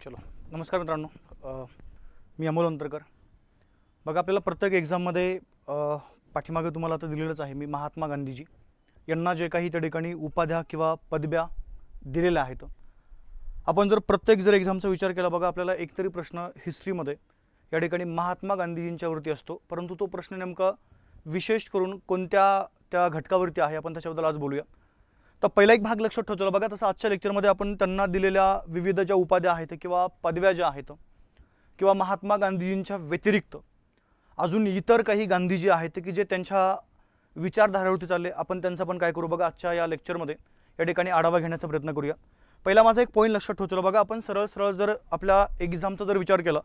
चलो नमस्कार मित्रांनो, मी अमोल अंतरकर. बघा, आपल्याला प्रत्येक एक्झाममध्ये पाठीमागे तुम्हाला आता दिलेलंच आहे. मी महात्मा गांधीजी यांना जे काही त्या ठिकाणी उपाध्या किंवा पदव्या दिलेल्या आहेत, आपण जर प्रत्येक एक्झामचा विचार केला, बघा आपल्याला एकतरी प्रश्न हिस्ट्रीमध्ये या ठिकाणी महात्मा गांधीजींच्यावरती असतो. परंतु तो प्रश्न नेमका विशेष करून कोणत्या त्या घटकावरती आहे, आपण त्याच्याबद्दल आज बोलूया. तर पहिला एक भाग लक्षात ठेवतो. बघा, तसं आजच्या लेक्चरमध्ये आपण त्यांना दिलेल्या विविध ज्या उपाध्या आहेत किंवा पदव्या ज्या आहेत किंवा महात्मा गांधीजींच्या व्यतिरिक्त अजून इतर काही गांधीजी आहेत की जे त्यांच्या विचारधारेवरती चालले, आपण त्यांचा पण काय करू बघा आजच्या या लेक्चरमध्ये या ठिकाणी आढावा घेण्याचा प्रयत्न करूया. पहिला माझा एक पॉईंट लक्षात ठेवतो. बघा, आपण सरळ जर आपल्या एक्झामचा जर विचार केला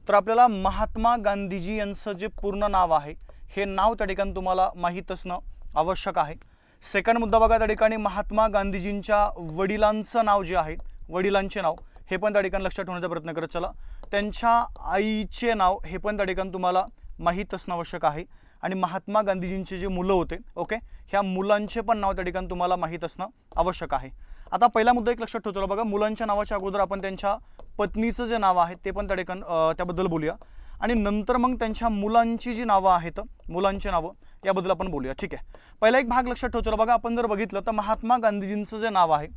तर आपल्याला महात्मा गांधीजी यांचं जे पूर्ण नाव आहे हे नाव त्या ठिकाणी तुम्हाला माहीत असणं आवश्यक आहे. सेकंड मुद्दा बघा, त्या ठिकाणी महात्मा गांधीजींच्या वडिलांचं नाव जे आहे, वडिलांचे नाव हे पण त्या ठिकाणी लक्षात ठेवण्याचा प्रयत्न करत चला. त्यांच्या आईचे नाव हे पण त्या ठिकाणी तुम्हाला माहीत असणं आवश्यक आहे. आणि महात्मा गांधीजींचे जे मुलं होते, ओके, ह्या मुलांचे पण नाव त्या ठिकाणी तुम्हाला माहीत असणं आवश्यक आहे. आता पहिला मुद्दा एक लक्षात ठेवतो. बघा, मुलांच्या नावाच्या अगोदर आपण त्यांच्या पत्नीचं जे नाव आहे ते पण त्या ठिकाणी त्याबद्दल बोलूया. आणि नंतर मग त्यांच्या मुलांची जी नावं आहेत, मुलांची नावं याबद्दल आपण बोलूया. ठीक आहे, पहिला एक भाग लक्षात ठेवतो. बघा, आपण जर बघितलं तर महात्मा गांधीजींचं जे नाव आहे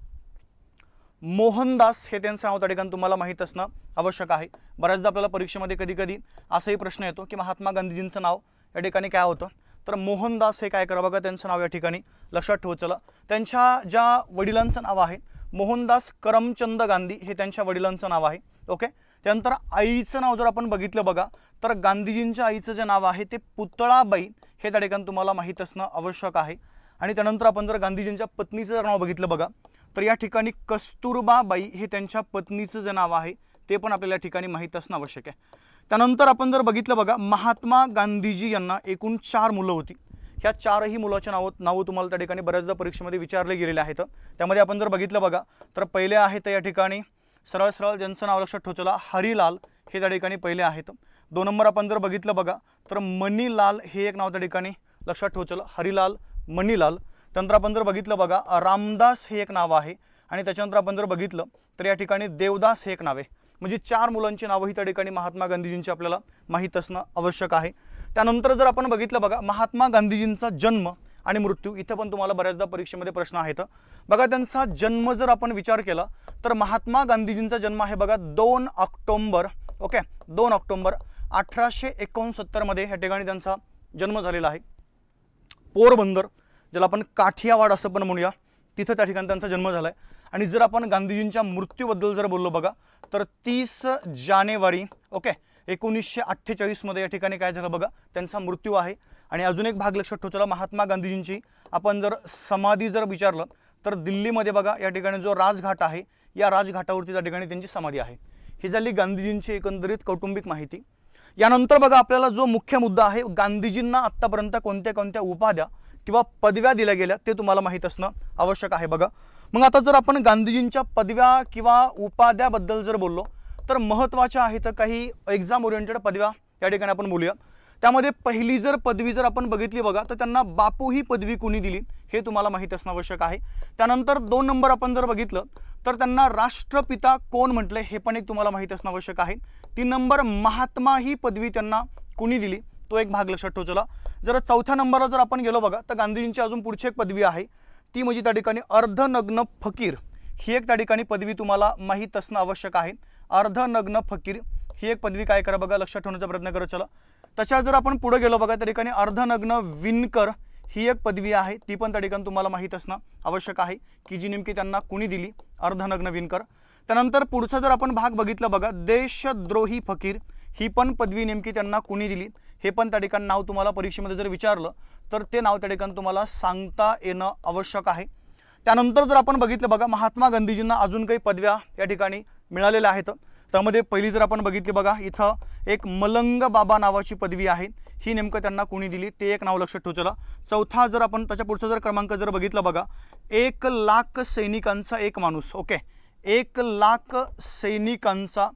मोहनदास हे त्यांचं नाव त्या ठिकाणी तुम्हाला माहीत असणं आवश्यक आहे. बऱ्याचदा आपल्याला परीक्षेमध्ये कधी असाही प्रश्न येतो की महात्मा गांधीजींचं नाव या ठिकाणी काय होतं, तर मोहनदास हे काय करा बघा, त्यांचं नाव या ठिकाणी लक्षात ठेवत चला. त्यांच्या ज्या वडिलांचं नाव आहे मोहनदास करमचंद गांधी हे त्यांच्या वडिलांचं नाव आहे. ओके, त्यानंतर आईचं नाव जर आपण बघितलं बघा तर गांधीजींच्या आईचं जे नाव आहे ते पुतळाबाई हे त्या ठिकाणी तुम्हाला माहीत असणं आवश्यक आहे. आणि त्यानंतर आपण जर गांधीजींच्या पत्नीचं जर नाव बघितलं बघा तर या ठिकाणी कस्तुरबाबाई हे त्यांच्या पत्नीचं जे नाव आहे ते पण आपल्याला या ठिकाणी माहीत असणं आवश्यक आहे. त्यानंतर आपण जर बघितलं बघा, महात्मा गांधीजी यांना एकूण 4 मुलं होती. ह्या 4ही मुलाचे नावं तुम्हाला त्या ठिकाणी बऱ्याचदा परीक्षेमध्ये विचारले गेलेले आहेत. त्यामध्ये आपण जर बघितलं बघा तर पहिले आहेत या ठिकाणी सरळ ज्यांचं नाव लक्षात ठेवचला हरिलाल हे त्या ठिकाणी पहिले आहेत. 2 नंबर आपण जर बघितलं बघा तर मणिलाल हे एक नाव त्या ठिकाणी लक्षात ठेवचला, हरिलाल मणिलाल. त्यानंतर आपण जर बघितलं बघा रामदास हे एक नाव आहे. आणि त्याच्यानंतर आपण जर बघितलं तर या ठिकाणी देवदास हे एक नाव आहे. म्हणजे 4 मुलांची नावं ही त्या ठिकाणी महात्मा गांधीजींची आपल्याला माहीत असणं आवश्यक आहे. त्यानंतर जर आपण बघितलं बघा महात्मा गांधीजींचा जन्म आणि मृत्यू, इथं पण तुम्हाला बऱ्याचदा परीक्षेमध्ये प्रश्न आहेत. बघा, त्यांचा जन्म जर आपण विचार केला तर महात्मा गांधीजींचा जन्म आहे बघा 2 ऑक्टोबर, ओके, 2 ऑक्टोबर 1869 मध्ये या ठिकाणी त्यांचा जन्म झालेला आहे. पोरबंदर, ज्याला आपण काठियावाड असं पण म्हणूया, तिथं त्या ठिकाणी त्यांचा जन्म झाला आहे. आणि जर आपण गांधीजींच्या मृत्यूबद्दल जर बोललो बघा तर 30 जानेवारी, ओके, 1948 मध्ये या ठिकाणी काय झालं बघा, त्यांचा मृत्यू आहे. आणि अजून एक भाग लक्षात ठेवतो, महात्मा गांधीजींची आपण जर समाधी जर विचारलं तर दिल्लीमध्ये बघा या ठिकाणी जो राजघाट आहे या राजघाटावरती त्या ठिकाणी त्यांची समाधी आहे. ही झाली गांधीजींची एकंदरीत कौटुंबिक माहिती. यानंतर बघा आपल्याला जो मुख्य मुद्दा आहे, गांधीजींना आत्तापर्यंत कोणत्या उपाध्या किंवा पदव्या दिल्या गेल्या ते तुम्हाला माहीत असणं आवश्यक आहे. बघा, मग आता जर आपण गांधीजींच्या पदव्या किंवा उपाध्याबद्दल जर बोललो तर महत्त्वाच्या आहेत काही एक्झाम ओरिएंटेड पदव्या या ठिकाणी आपण बोलूया. त्यामध्ये पहिली जर पदवी जर आपण बघितली बघा तर त्यांना बापू ही पदवी कोणी दिली हे तुम्हाला माहीत असणं आवश्यक आहे. त्यानंतर 2 नंबर आपण जर बघितलं तर त्यांना राष्ट्रपिता कोण म्हटले हे पण एक तुम्हाला माहीत असणं आवश्यक आहे. 3 नंबर महात्मा ही पदवी त्यांना कोणी दिली तो एक भाग लक्षात ठेव चला. जर 4थ्या नंबरला जर आपण गेलो बघा तर गांधीजींची अजून पुढची एक पदवी आहे, ती म्हणजे त्या ठिकाणी अर्धनग्न फकीर ही एक त्या ठिकाणी पदवी तुम्हाला माहीत असणं आवश्यक आहे. अर्धनग्न फकीर ही एक पदवी काय करा बघा लक्षात ठेवण्याचा प्रयत्न करत चला. त्याच्या जर आपण पुढे गेलो बघा त्या ठिकाणी अर्धनग्न विणकर ही एक पदवी आहे, ती पण त्या ठिकाणी तुम्हाला माहीत असणं आवश्यक आहे की जी नेमकी त्यांना कुणी दिली, अर्धनग्न विणकर. त्यानंतर पुढचा जर आपण भाग बघितला बघा देशद्रोही फकीर ही पण पदवी नेमकी त्यांना कुणी दिली हे पण त्या ठिकाणी नाव तुम्हाला परीक्षेमध्ये जर विचारलं तर ते नाव त्या ठिकाणी तुम्हाला सांगता येणं आवश्यक आहे. त्यानंतर जर आपण बघितलं बघा महात्मा गांधीजींना अजून काही पदव्या या ठिकाणी मिळालेल्या आहेत. त्यामध्ये पहिली जर आपण बघितली बघा इथं एक मलंग बाबा नावाची पदवी आहे, ही नेमकं त्यांना कोणी दिली ते एक नाव लक्षात ठेवू चला. 4था जर आपण त्याच्या पुढचा जर क्रमांक जर बघितला बघा 1 लाख सैनिकांचा एक माणूस, ओके, 1 लाख सैनिकांचा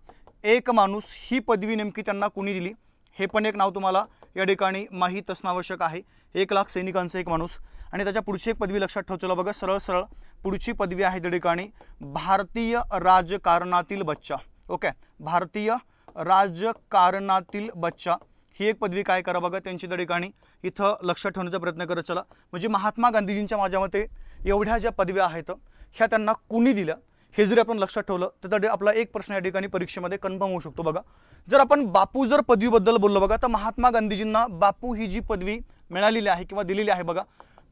एक माणूस ही पदवी नेमकी त्यांना कोणी दिली हे पण एक नाव तुम्हाला या ठिकाणी माहीत असणं आवश्यक आहे. 1 लाख सैनिकांचा एक माणूस. आणि त्याच्या पुढची एक पदवी लक्षात ठेव चला बघा, सरळ पुढची पदवी आहे त्या ठिकाणी भारतीय राजकारणातील बच्चा, ओके, भारतीय राजकारणातील बच्चा ही एक पदवी काय करा बघा त्यांची त्या ठिकाणी इथं लक्षात ठेवण्याचा प्रयत्न करत चला। म्हणजे महात्मा गांधीजींच्या माझ्या मते एवढ्या ज्या पदव्या आहेत ह्या त्यांना कुणी दिल्या हे जरी आपण लक्षात ठेवलं तर आपला एक प्रश्न या ठिकाणी परीक्षेमध्ये कन्फर्म होऊ शकतो बघा। जर आपण बापू जर पदवीबद्दल बोललो बघा तर महात्मा गांधीजींना बापू ही जी पदवी मिळालेली आहे किंवा दिलेली आहे बघा,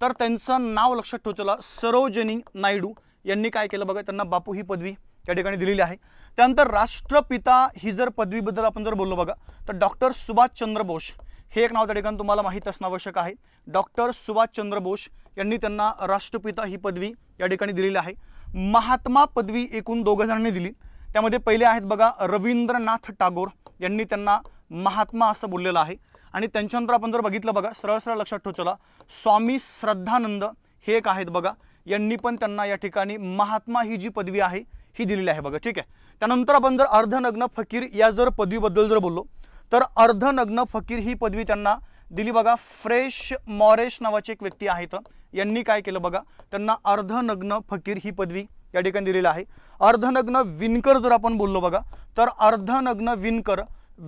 तर त्यांचं नाव लक्षात ठेवू चला, सरोजिनी नायडू यांनी काय केलं बघा, त्यांना बापू ही पदवी या ठिकाणी दिलेली आहे। त्यानंतर राष्ट्रपिता ही जर पदवीबद्दल आपण जर बोललो बघा तर डॉक्टर सुभाषचंद्र बोस हे एक नाव त्या ठिकाणी तुम्हाला माहीत असणं आवश्यक आहे। डॉक्टर सुभाषचंद्र बोस यांनी त्यांना राष्ट्रपिता ही पदवी या ठिकाणी दिलेली आहे। महात्मा पदवी एकूण 2 जणांनी दिली, त्यामध्ये पहिले आहेत बघा रवींद्रनाथ टागोर यांनी त्यांना महात्मा असं बोललेलं आहे। आणि त्यांच्यानंतर आपण जर बघितलं बघा सरळ सरळ लक्षात ठेवू चला, स्वामी श्रद्धानंद हे एक आहेत बघा, यांनी पण त्यांना या ठिकाणी महात्मा ही जी पदवी आहे ही दिलेली आहे बघा, ठीक आहे। त्यानंतर आपण जर अर्धनग्न फकीर या जर पदवीबद्दल जर बोललो तर अर्धनग्न फकीर ही पदवी त्यांना दिली बघा, फ्रेश मॉरेश नावाचे एक व्यक्ती आहेत, यांनी काय केलं बघा, त्यांना अर्धनग्न फकीर ही पदवी या ठिकाणी दिलेली आहे। अर्धनग्न विणकर जर आपण बोललो बघा तर अर्धनग्न विणकर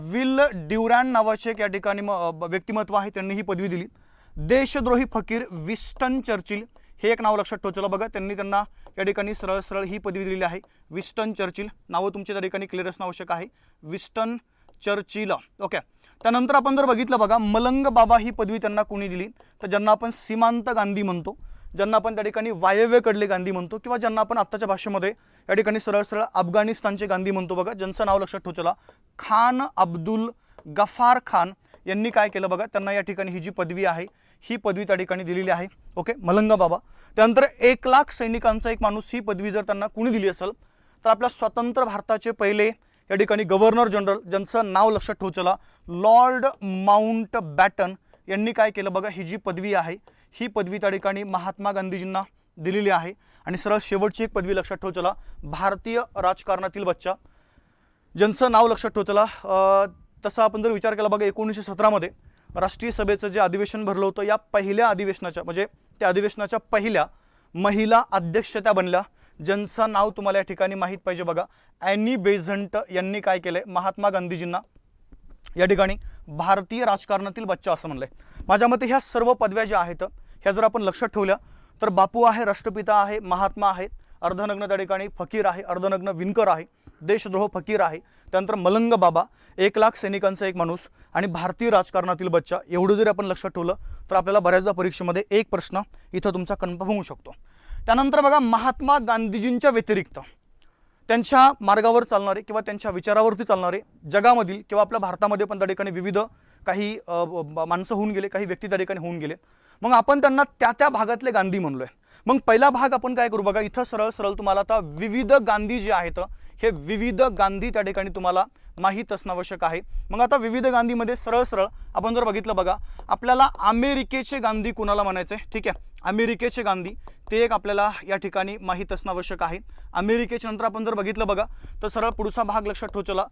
विल ड्युरॅन नावाचे एक या ठिकाणी व्यक्तिमत्व आहे, त्यांनी ही पदवी दिली। देशद्रोही फकीर विस्टन चर्चिल हे एक नाव लक्षात ठेवलं बघा, त्यांनी त्यांना या ठिकाणी सरळ सरळ ही पदवी दिलेली आहे, विस्टन चर्चिल। नावं तुमच्या त्या ठिकाणी क्लिअर असणं आवश्यक आहे, विस्टन चर्चिल, ओके। त्यानंतर आपण जर बघितलं बघा मलंग बाबा ही पदवी त्यांना कोणी दिली, तर ज्यांना आपण सीमांत गांधी म्हणतो, ज्यांना आपण त्या ठिकाणी वायव्येकडले गांधी म्हणतो किंवा ज्यांना आपण आत्ताच्या भाषेमध्ये या ठिकाणी सरळ सरळ अफगाणिस्तानचे गांधी म्हणतो बघा, ज्यांचं नाव लक्षात ठेवू चला, खान अब्दुल गफार खान यांनी काय केलं बघा, त्यांना या ठिकाणी ही जी पदवी आहे ही पदवी त्या ठिकाणी दिलेली आहे, ओके, मलंग बाबा। त्यानंतर 1 लाख सैनिकांचा एक माणूस ही पदवी जर त्यांना कुणी दिली असेल तर आपल्या स्वतंत्र भारताचे पहिले या ठिकाणी गव्हर्नर जनरल ज्यांचं नाव लक्षात ठेवू चला, लॉर्ड माउंटबॅटन यांनी काय केलं बघा, ही जी पदवी आहे ही पदवी त्या ठिकाणी महात्मा गांधीजींना दिलेली आहे। आणि सरळ शेवटची एक पदवी लक्षात ठेवू चला, भारतीय राजकारणातील बच्चा ज्यांचं नाव लक्षात ठेवू चला, तसं आपण जर विचार केला बघा 1917 मध्ये राष्ट्रीय सभेचं जे अधिवेशन भरलं होतं या पहिल्या अधिवेशनाच्या म्हणजे त्या अधिवेशनाच्या पहिल्या महिला अध्यक्ष त्या बनल्या, ज्यांचं नाव तुम्हाला या ठिकाणी माहीत पाहिजे बघा, ॲनी बेझंट यांनी काय केलंय, महात्मा गांधीजींना या ठिकाणी भारतीय राजकारणातील बच्चा असं म्हणलंय। माझ्या मते ह्या सर्व पदव्या ज्या आहेत ह्या जर आपण लक्षात ठेवल्या तर बापू आहे, राष्ट्रपिता आहे, महात्मा आहेत, अर्धनग्न त्या ठिकाणी फकीर आहे, अर्धनग्न विणकर आहे, देशद्रोह फकीर आहे, त्यानंतर मलंग बाबा, 1 लाख सैनिकांचा एक माणूस आणि भारतीय राजकारणातील बच्चा, एवढं जरी आपण लक्षात ठेवलं तर आपल्याला बऱ्याचदा परीक्षेमध्ये एक प्रश्न इथं तुमचा कन्फर्म होऊ शकतो। त्यानंतर बघा महात्मा गांधीजींच्या व्यतिरिक्त त्यांच्या मार्गावर चालणारे किंवा त्यांच्या विचारावरती चालणारे जगामधील किंवा आपल्या भारतामध्ये पण त्या ठिकाणी विविध काही माणसं होऊन गेले, काही व्यक्ती त्या ठिकाणी होऊन गेले, मग आपण त्यांना त्या भागातले गांधी म्हणलोय। मग पहिला भाग आपण काय करू बघा, इथं सरळ सरळ तुम्हाला आता विविध गांधी जे आहेत हे विविध गांधी त्या ठिकाणी तुम्हाला माहीत असणं आवश्यक आहे। मग आता विविध गांधीमध्ये सरळ सरळ आपण जर बघितलं बघा, आपल्याला अमेरिकेचे गांधी कुणाला म्हणायचे, ठीक आहे, अमेरिकेचे गांधी ते एक आपल्याला या ठिकाणी माहीत असणं आवश्यक आहे। अमेरिकेच्या नंतर आपण जर बघितलं बघा तर सरळ पुढचा भाग लक्षात ठेवू चला,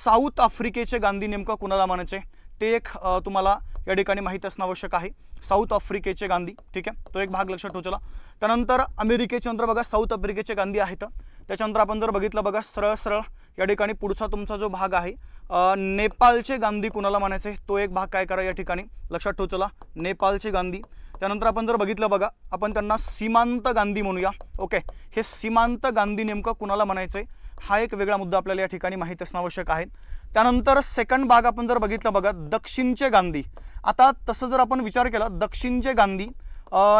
साऊथ आफ्रिकेचे गांधी नेमकं कुणाला म्हणायचे ते एक तुम्हाला या ठिकाणी माहीत असणं आवश्यक आहे, साऊथ आफ्रिकेचे गांधी, ठीक आहे, तो एक भाग लक्षात ठेवू चला। त्यानंतर अमेरिकेच्या नंतर बघा साऊथ आफ्रिकेचे गांधी आहेत, त्याच्यानंतर आपण जर बघितलं बघा सरळ सरळ या ठिकाणी पुढचा तुमचा जो भाग आहे नेपाळचे गांधी कुणाला म्हणायचे तो एक भाग काय करा या ठिकाणी लक्षात ठेवू चला, नेपाळचे गांधी। त्यानंतर आपण जर बघितलं बघा आपण त्यांना सीमांत गांधी म्हणूया, ओके, हे सीमांत गांधी नेमकं कुणाला म्हणायचे हा एक वेगळा मुद्दा आपल्याला या ठिकाणी माहीत असणं आवश्यक आहे। त्यानंतर सेकंड भाग आपण जर बघितलं बघा दक्षिणचे गांधी, आता तसं जर आपण विचार केला दक्षिणचे गांधी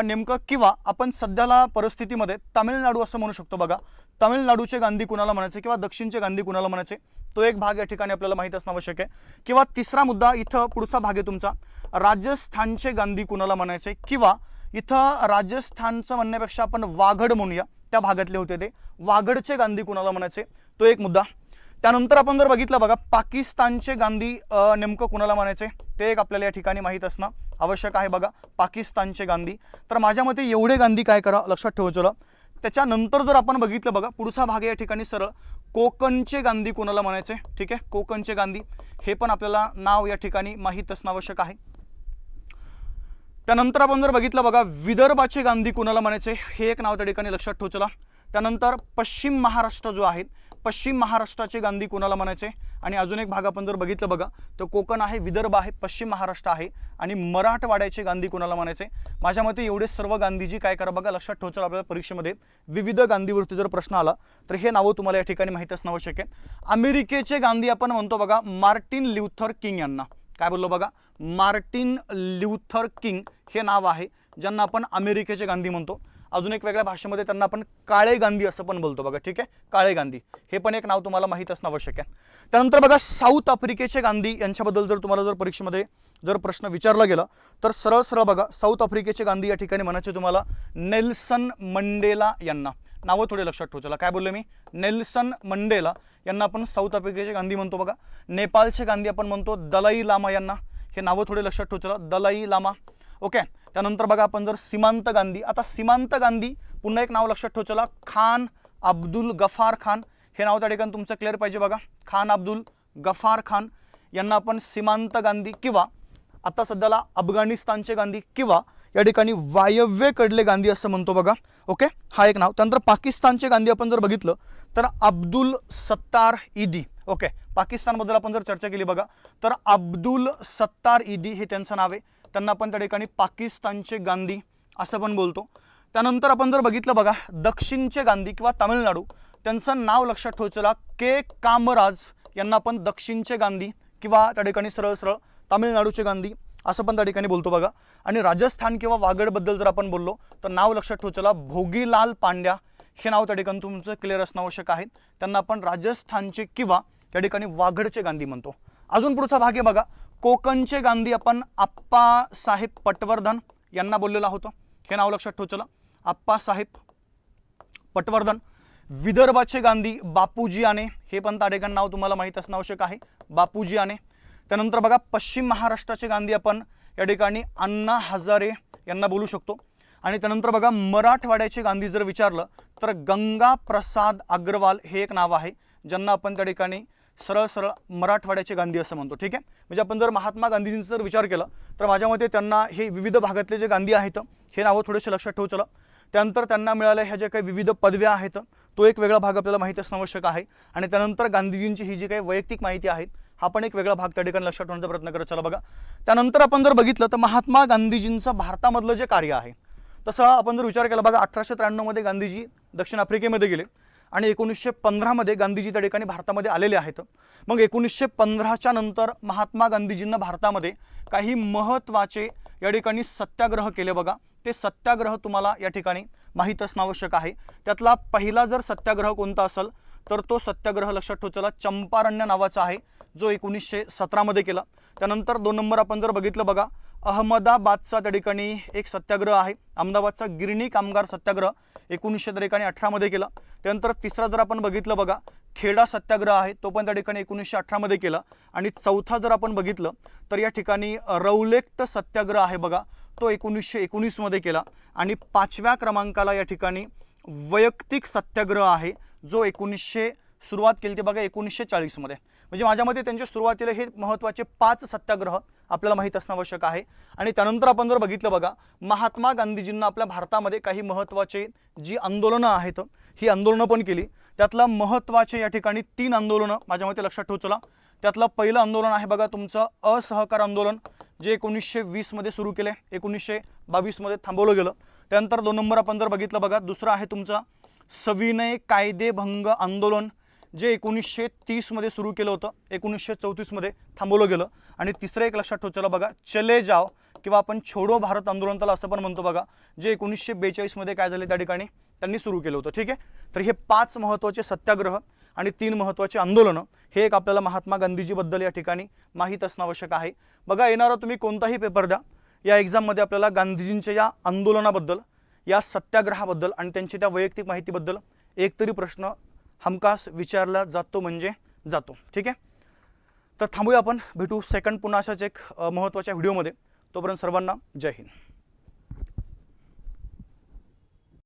नेमकं किंवा आपण सध्याला परिस्थितीमध्ये तामिळनाडू असं म्हणू शकतो बघा, तामिळनाडूचे गांधी कुणाला म्हणायचे किंवा दक्षिणचे गांधी कुणाला म्हणायचे तो एक भाग या ठिकाणी आपल्याला माहीत असणं आवश्यक आहे। किंवा तिसरा मुद्दा इथं पुढचा भाग आहे तुमचा, राजस्थानचे गांधी कुणाला म्हणायचे किंवा इथं राजस्थानचं म्हणण्यापेक्षा आपण वागड म्हणूया, त्या भागातले होते ते वागडचे गांधी कुणाला म्हणायचे तो एक मुद्दा। त्यानंतर आपण जर बघितलं बघा पाकिस्तानचे गांधी नेमकं कुणाला म्हणायचे ते एक आपल्याला या ठिकाणी माहीत असणं आवश्यक आहे बघा, पाकिस्तानचे गांधी। तर माझ्या मते एवढे गांधी काय करा लक्षात ठेवायचं। त्याच्यानंतर जर आपण बघितलं बघा पुढचा भाग या ठिकाणी सरळ कोकणचे गांधी कुणाला म्हणायचे, ठीक आहे, कोकणचे गांधी हे पण आपल्याला नाव या ठिकाणी माहीत असणं आवश्यक आहे। त्यानंतर आपण जर बघितलं बघा विदर्भाचे गांधी कुणाला म्हणायचे हे एक नाव त्या ठिकाणी लक्षात ठेवू चला। त्यानंतर पश्चिम महाराष्ट्र जो आहे पश्चिम महाराष्ट्राचे गांधी कोणाला म्हणायचे? आणि अजून एक भाग आपण जर बघितलं बघा तर कोकण आहे, विदर्भ आहे, पश्चिम महाराष्ट्र आहे आणि मराठवाड्याचे गांधी कोणाला म्हणायचे? माझ्या मते एवढे सर्व गांधीजी काय करा बघा, लक्षात ठेवा आपल्याला परीक्षेमध्ये विविध गांधीवरती जर प्रश्न आला तर हे नावं तुम्हाला या ठिकाणी माहित असणं आवश्यक आहे. अमेरिकेचे गांधी आपण म्हणतो बघा मार्टिन ल्युथर किंग यांना. काय बोललो बघा, मार्टिन ल्युथर किंग हे नाव आहे ज्यांना आपण अमेरिकेचे गांधी म्हणतो. अजून एक वेगळ्या भाषेमध्ये त्यांना आपण काळे गांधी असं पण बोलतो बघा. ठीक आहे, काळे गांधी हे पण एक नाव तुम्हाला माहित असणं आवश्यक आहे. त्यानंतर बघा साऊथ आफ्रिकेचे गांधी यांच्याबद्दल जर तुम्हाला जर परीक्षेमध्ये जर प्रश्न विचारला गेला तर सरळ सरळ बघा साऊथ आफ्रिकेचे गांधी या ठिकाणी म्हणायचे तुम्हाला नेल्सन मंडेला यांना. नावं थोडे लक्षात ठेवा. चला काय बोललो मी, नेल्सन मंडेला यांना आपण साऊथ आफ्रिकेचे गांधी म्हणतो बघा. नेपाळचे गांधी आपण म्हणतो दलाई लामा यांना. हे नावं थोडे लक्षात ठेवा. चला दलाई लामा. ओके. त्यानंतर बघा आपण जर सीमांत गांधी, आता सीमांत गांधी पुन्हा एक नाव लक्षात ठेवा. चला खान अब्दुल गफार खान हे नाव त्या ठिकाणी तुमचं क्लिअर पाहिजे बघा. खान अब्दुल गफार खान यांना आपण सीमांत गांधी किंवा आता सध्याला अफगाणिस्तानचे गांधी किंवा या ठिकाणी वायव्येकडले गांधी असं म्हणतो बघा. ओके, हा एक नाव. त्यानंतर पाकिस्तानचे गांधी आपण जर बघितलं तर अब्दुल सत्तार ईदी. ओके, पाकिस्तानबद्दल आपण जर चर्चा केली बघा तर अब्दुल सत्तार ईदी हे त्यांचं नाव आहे. त्यांना आपण त्या ठिकाणी पाकिस्तानचे गांधी असं पण बोलतो. त्यानंतर आपण जर बघितलं बघा दक्षिणचे गांधी किंवा तामिळनाडू, त्यांचं नाव लक्षात ठेवायचं के कामराज यांना आपण दक्षिणचे गांधी किंवा त्या ठिकाणी सरळ सरळ तामिळनाडूचे गांधी असं पण त्या ठिकाणी बोलतो बघा. आणि राजस्थान किंवा वागडबद्दल जर आपण बोललो तर नाव लक्षात ठेवायचं भोगीलाल पांड्या हे नाव त्या ठिकाणी तुमचं क्लिअर असणं आवश्यक आहे. त्यांना आपण राजस्थानचे किंवा त्या ठिकाणी वागडचे गांधी म्हणतो. अजून पुढचा भाग आहे बघा कोकणचे गांधी आपण आप्पासाहेब पटवर्धन यांना बोललेलं होतं. हे नाव लक्षात ठेवा. चला आप्पासाहेब पटवर्धन. विदर्भाचे गांधी बापूजी आने हे पण त्या ठिकाणी नाव तुम्हाला माहीत असणं आवश्यक आहे, बापूजी आने. त्यानंतर बघा पश्चिम महाराष्ट्राचे गांधी आपण या ठिकाणी अण्णा हजारे यांना बोलू शकतो. आणि त्यानंतर बघा मराठवाड्याचे गांधी जर विचारलं तर गंगा प्रसाद अग्रवाल हे एक नाव आहे ज्यांना आपण त्या ठिकाणी सरळ सरळ मराठवाड्याचे गांधी असं म्हणतो. ठीक आहे, म्हणजे आपण जर महात्मा गांधींचा जर विचार केला तर माझ्या मते त्यांना हे विविध भागातले जे गांधी आहेत हे नावं थोडेसे लक्षात ठेवू. चला त्यानंतर त्यांना मिळाल्या ह्या ज्या काही विविध पदव्या आहेत तो एक वेगळा भाग आपल्याला माहिती असणं आवश्यक आहे. आणि त्यानंतर गांधीजींची ही जी काही वैयक्तिक माहिती आहे हा पण एक वेगळा भाग त्या ठिकाणी लक्षात ठेवण्याचा प्रयत्न करत. चला बघा त्यानंतर आपण जर बघितलं तर महात्मा गांधीजींचं भारतामधलं जे कार्य आहे तसं आपण जर विचार केला बघा 1893 मध्ये गांधीजी दक्षिण आफ्रिकेमध्ये गेले आणि 1915 मध्ये गांधीजी त्या ठिकाणी भारतामध्ये आलेले आहेत. मग 1915च्या नंतर महात्मा गांधीजींना भारतामध्ये काही महत्त्वाचे या ठिकाणी सत्याग्रह केले बघा. ते सत्याग्रह तुम्हाला या ठिकाणी माहीत असणं आवश्यक आहे. त्यातला पहिला जर सत्याग्रह कोणता असेल तर तो सत्याग्रह लक्षात ठेवा चंपारण्य नावाचा आहे जो 1917 मध्ये केला. त्यानंतर 2 नंबर आपण जर बघितलं बघा अहमदाबादचा त्या ठिकाणी एक सत्याग्रह आहे, अहमदाबादचा गिरणी कामगार सत्याग्रह 1918 मध्ये केला. त्यानंतर तिसरा जर आपण बघितलं बघा खेडा सत्याग्रह आहे तो पण त्या ठिकाणी 1918 मध्ये केला. आणि चौथा जर आपण बघितलं तर या ठिकाणी रौलेक्ट सत्याग्रह आहे बघा तो 1919 मध्ये केला. आणि 5व्या क्रमांकाला या ठिकाणी वैयक्तिक सत्याग्रह आहे जो सुरुवात केली ते बघा 1940 मध्ये. म्हणजे माझ्या मते त्यांच्या सुरुवातीला हे महत्त्वाचे 5 सत्याग्रह आपल्याला माहीत असणं आवश्यक आहे. आणि त्यानंतर आपण जर बघितलं बघा महात्मा गांधीजींना आपल्या भारतामध्ये काही महत्त्वाचे जी आंदोलनं आहेत ही आंदोलनं पण केली. त्यातला महत्त्वाचे या ठिकाणी 3 आंदोलनं माझ्या मते लक्षात ठेवू. चला त्यातलं पहिलं आंदोलन आहे बघा तुमचं असहकार आंदोलन जे 1920 मध्ये सुरू केले, 1922 मध्ये थांबवलं गेलं. त्यानंतर 2 नंबर आपण जर बघितलं बघा दुसरं आहे तुमचं सविनय कायदेभंग आंदोलन जे 1930 मध्ये सुरू केलं होतं, 1934 मध्ये थांबवलं गेलं. आणि तिसरं एक लक्षात ठेवा बघा चले जाओ किंवा आपण छोडो भारत आंदोलन त्याला असं पण म्हणतो बघा जे 1942 मध्ये काय झाले त्या ठिकाणी त्यांनी सुरू केलं होतं. ठीक आहे, तर हे 5 महत्त्वाचे सत्याग्रह आणि 3 महत्त्वाचे आंदोलनं हे एक आपल्याला महात्मा गांधीजीबद्दल या ठिकाणी माहीत असणं आवश्यक आहे. बघा येणारा तुम्ही कोणताही पेपर द्या या एक्झाममध्ये आपल्याला गांधीजींच्या या आंदोलनाबद्दल या सत्याग्रहाबद्दल आणि त्यांची त्या वैयक्तिक माहितीबद्दल एक तरी प्रश्न हमखास विचारला जातो म्हणजे जातो. ठीक आहे, तर थांबूया आपण, भेटू सेकंड पुन्हा अशाच एक महत्त्वाच्या व्हिडिओमध्ये. तोपर्यंत सर्वांना जय हिंद.